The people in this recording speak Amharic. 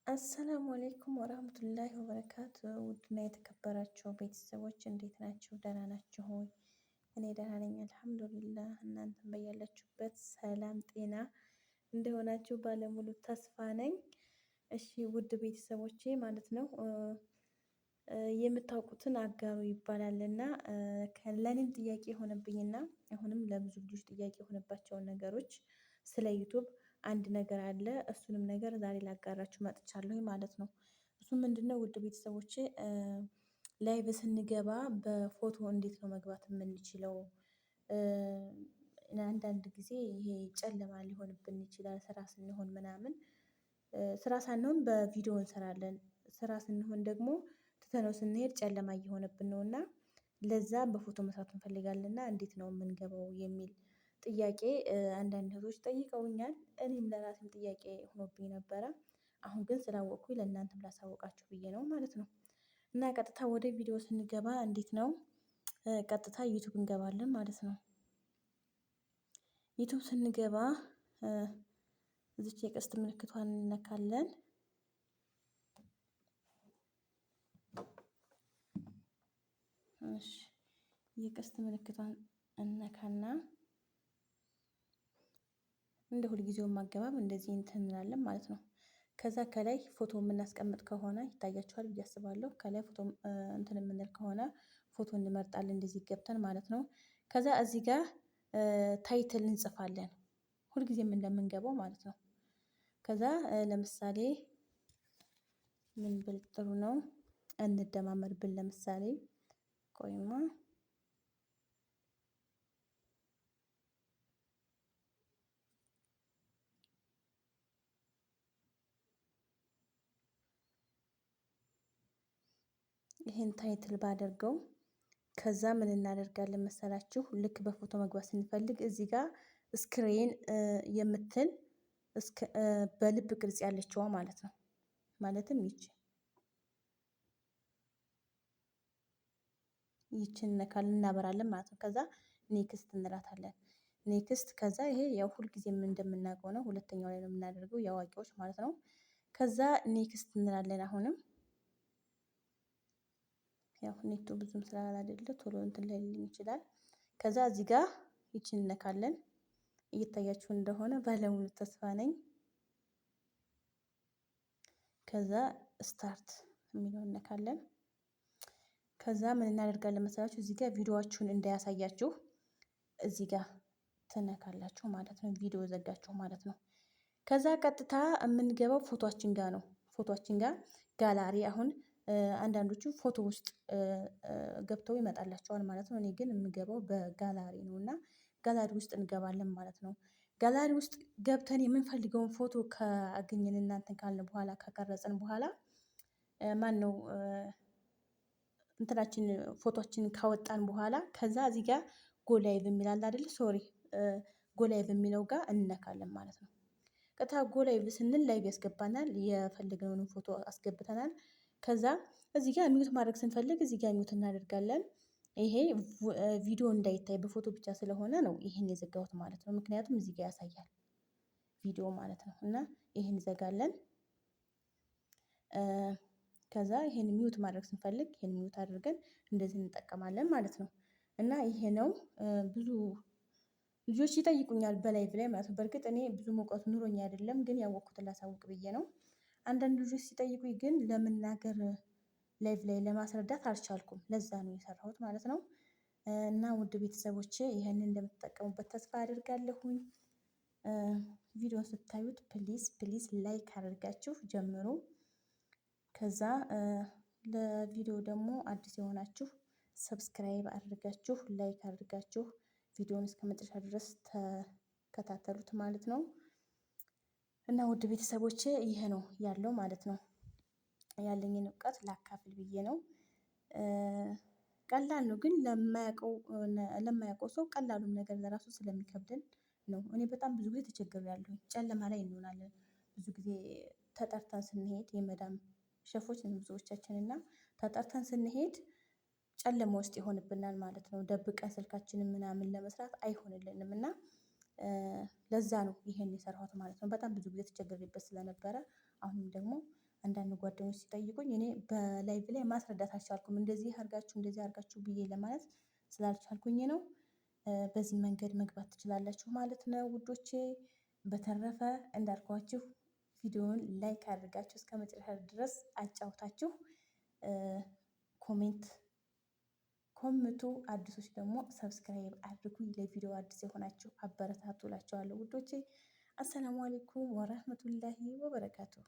አሰላሙ አሌይኩም ወራህመቱላሂ ወበረካቱ። ውድና የተከበራችሁ ቤተሰቦች እንዴት ናችሁ? ደህና ናችሁ ሆይ? እኔ ደህና ነኝ አልሐምዱሊላህ። እናንተም በያላችሁበት ሰላም ጤና እንደሆናችሁ ባለሙሉ ተስፋ ነኝ። እሺ ውድ ቤተሰቦቼ ማለት ነው የምታውቁትን አጋሩ ይባላልና ለእኔም ጥያቄ የሆነብኝና አሁንም ለብዙ ልጆች ጥያቄ የሆነባቸውን ነገሮች ስለ ዩቱብ አንድ ነገር አለ። እሱንም ነገር ዛሬ ላጋራችሁ መጥቻለሁ ማለት ነው። እሱ ምንድነው? ውድ ቤተሰቦቼ ላይቭ ስንገባ በፎቶ እንዴት ነው መግባት የምንችለው? አንዳንድ ጊዜ ይሄ ጨለማ ሊሆንብን ይችላል ስራ ስንሆን ምናምን ስራ ሳንሆን በቪዲዮ እንሰራለን። ስራ ስንሆን ደግሞ ትተነው ስንሄድ ጨለማ እየሆነብን ነው እና ለዛ በፎቶ መስራት እንፈልጋለን እና እንዴት ነው የምንገባው የሚል ጥያቄ አንዳንድ እህቶች ጠይቀውኛል። እኔም ለራሴም ጥያቄ ሆኖብኝ ነበረ። አሁን ግን ስላወቅኩኝ ለእናንተም ላሳውቃችሁ ብዬ ነው ማለት ነው። እና ቀጥታ ወደ ቪዲዮ ስንገባ እንዴት ነው? ቀጥታ ዩቱብ እንገባለን ማለት ነው። ዩቱብ ስንገባ እዚች የቀስት ምልክቷን እንነካለን። እሺ የቀስት ምልክቷን እነካና እንደ ሁልጊዜውም አገባብ እንደዚህ እንትን እንላለን ማለት ነው። ከዛ ከላይ ፎቶ የምናስቀምጥ ከሆነ ይታያችኋል ብዬ አስባለሁ። ከላይ ፎቶ እንትን የምንል ከሆነ ፎቶ እንመርጣለን እንደዚህ ገብተን ማለት ነው። ከዛ እዚህ ጋር ታይትል እንጽፋለን ሁልጊዜም እንደምንገባው ማለት ነው። ከዛ ለምሳሌ ምን ብል ጥሩ ነው? እንደማመር ብል ለምሳሌ ቆይማ ይሄን ታይትል ባደርገው ከዛ ምን እናደርጋለን መሰላችሁ? ልክ በፎቶ መግባት ስንፈልግ እዚህ ጋር ስክሪን የምትል በልብ ቅርጽ ያለችዋ ማለት ነው። ማለትም ይችን ነካልን እናበራለን ማለት ነው። ከዛ ኔክስት እንላታለን። ኔክስት ከዛ ይሄ ያው ሁልጊዜም እንደምናውቀው ነው። ሁለተኛው ላይ ነው የምናደርገው የአዋቂዎች ማለት ነው። ከዛ ኔክስት እንላለን። አሁንም ያው ኔቱ ብዙም ስላላደለ ቶሎ እንትን ላይልኝ ይችላል። ከዛ እዚህ ጋር ይችን እነካለን። እየታያችሁ እንደሆነ ባለሙሉ ተስፋ ነኝ። ከዛ ስታርት የሚለውን እነካለን። ከዛ ምን እናደርጋለን መሰላችሁ? እዚህ ጋር ቪዲዮአችሁን እንዳያሳያችሁ እዚህ ጋር ትነካላችሁ ማለት ነው። ቪዲዮ ዘጋችሁ ማለት ነው። ከዛ ቀጥታ የምንገባው ፎቶአችን ጋር ነው። ፎቶአችን ጋር ጋላሪ አሁን አንዳንዶቹ ፎቶ ውስጥ ገብተው ይመጣላቸዋል ማለት ነው። እኔ ግን የምገባው በጋላሪ ነው እና ጋላሪ ውስጥ እንገባለን ማለት ነው። ጋላሪ ውስጥ ገብተን የምንፈልገውን ፎቶ ካገኘን እናንተን ካልን በኋላ ከቀረጽን በኋላ ማነው እንትናችን ፎቶአችንን ካወጣን በኋላ ከዛ እዚህ ጋር ጎ ላይቭ የሚል አለ አይደል? ሶሪ ጎ ላይቭ የሚለው ጋር እንነካለን ማለት ነው። ቀጥታ ጎ ላይቭ ስንል ላይቭ ያስገባናል። የፈለግነውን ፎቶ አስገብተናል። ከዛ እዚህ ጋር ሚውት ማድረግ ስንፈልግ እዚህ ጋር ሚውት እናደርጋለን። ይሄ ቪዲዮ እንዳይታይ በፎቶ ብቻ ስለሆነ ነው ይሄን የዘጋሁት ማለት ነው። ምክንያቱም እዚህ ጋር ያሳያል ቪዲዮ ማለት ነው። እና ይሄን እንዘጋለን። ከዛ ይሄን ሚውት ማድረግ ስንፈልግ ይሄን ሚውት አድርገን እንደዚህ እንጠቀማለን ማለት ነው። እና ይሄ ነው ብዙ ልጆች ይጠይቁኛል በላይቭ ላይ ማለት ነው። በርግጥ እኔ ብዙ እውቀቱ ኑሮኝ አይደለም ግን ያወቅኩትን ላሳውቅ ብዬ ነው። አንዳንድ ልጆች ሲጠይቁኝ ግን ለመናገር ላይቭ ላይ ለማስረዳት አልቻልኩም። ለዛ ነው የሰራሁት ማለት ነው። እና ውድ ቤተሰቦቼ ይሄንን እንደምትጠቀሙበት ተስፋ አደርጋለሁኝ። ቪዲዮን ስታዩት ፕሊዝ ፕሊዝ ላይክ አድርጋችሁ ጀምሩ። ከዛ ለቪዲዮ ደግሞ አዲስ የሆናችሁ ሰብስክራይብ አድርጋችሁ ላይክ አድርጋችሁ ቪዲዮውን እስከመጨረሻ ድረስ ተከታተሉት ማለት ነው። እና ውድ ቤተሰቦቼ ይሄ ነው ያለው ማለት ነው። ያለኝን እውቀት ላካፍል ብዬ ነው። ቀላል ነው ግን ለማያውቀው ሰው ቀላሉም ነገር ለራሱ ስለሚከብደን ነው። እኔ በጣም ብዙ ጊዜ ተቸግሬያለሁኝ። ጨለማ ላይ እንሆናለን ብዙ ጊዜ ተጠርተን ስንሄድ የመዳም ሸፎች ነን ብዙዎቻችን እና ተጠርተን ስንሄድ ጨለማ ውስጥ ይሆንብናል ማለት ነው። ደብቀን ስልካችንን ምናምን ለመስራት አይሆንልንም እና ለዛ ነው ይሄን የሰራሁት ማለት ነው። በጣም ብዙ ጊዜ ተቸግሬበት ስለነበረ አሁንም ደግሞ አንዳንድ ጓደኞች ሲጠይቁኝ እኔ በላይቭ ላይ ማስረዳት አልቻልኩም። እንደዚህ አድርጋችሁ ብዬ ለማለት ስላልቻልኩኝ ነው። በዚህ መንገድ መግባት ትችላላችሁ ማለት ነው ውዶቼ። በተረፈ እንዳልኳችሁ ቪዲዮውን ላይክ አድርጋችሁ እስከ መጨረሻ ድረስ አጫውታችሁ ኮሜንት ኮምቱ። አዲሶች ደግሞ ሰብስክራይብ አድርጉኝ። ለቪዲዮ አዲስ የሆናችሁ አበረታቱ እላችኋለሁ ውዶቼ። አሰላሙ አለይኩም ወራህመቱላሂ ወበረካቱሁ።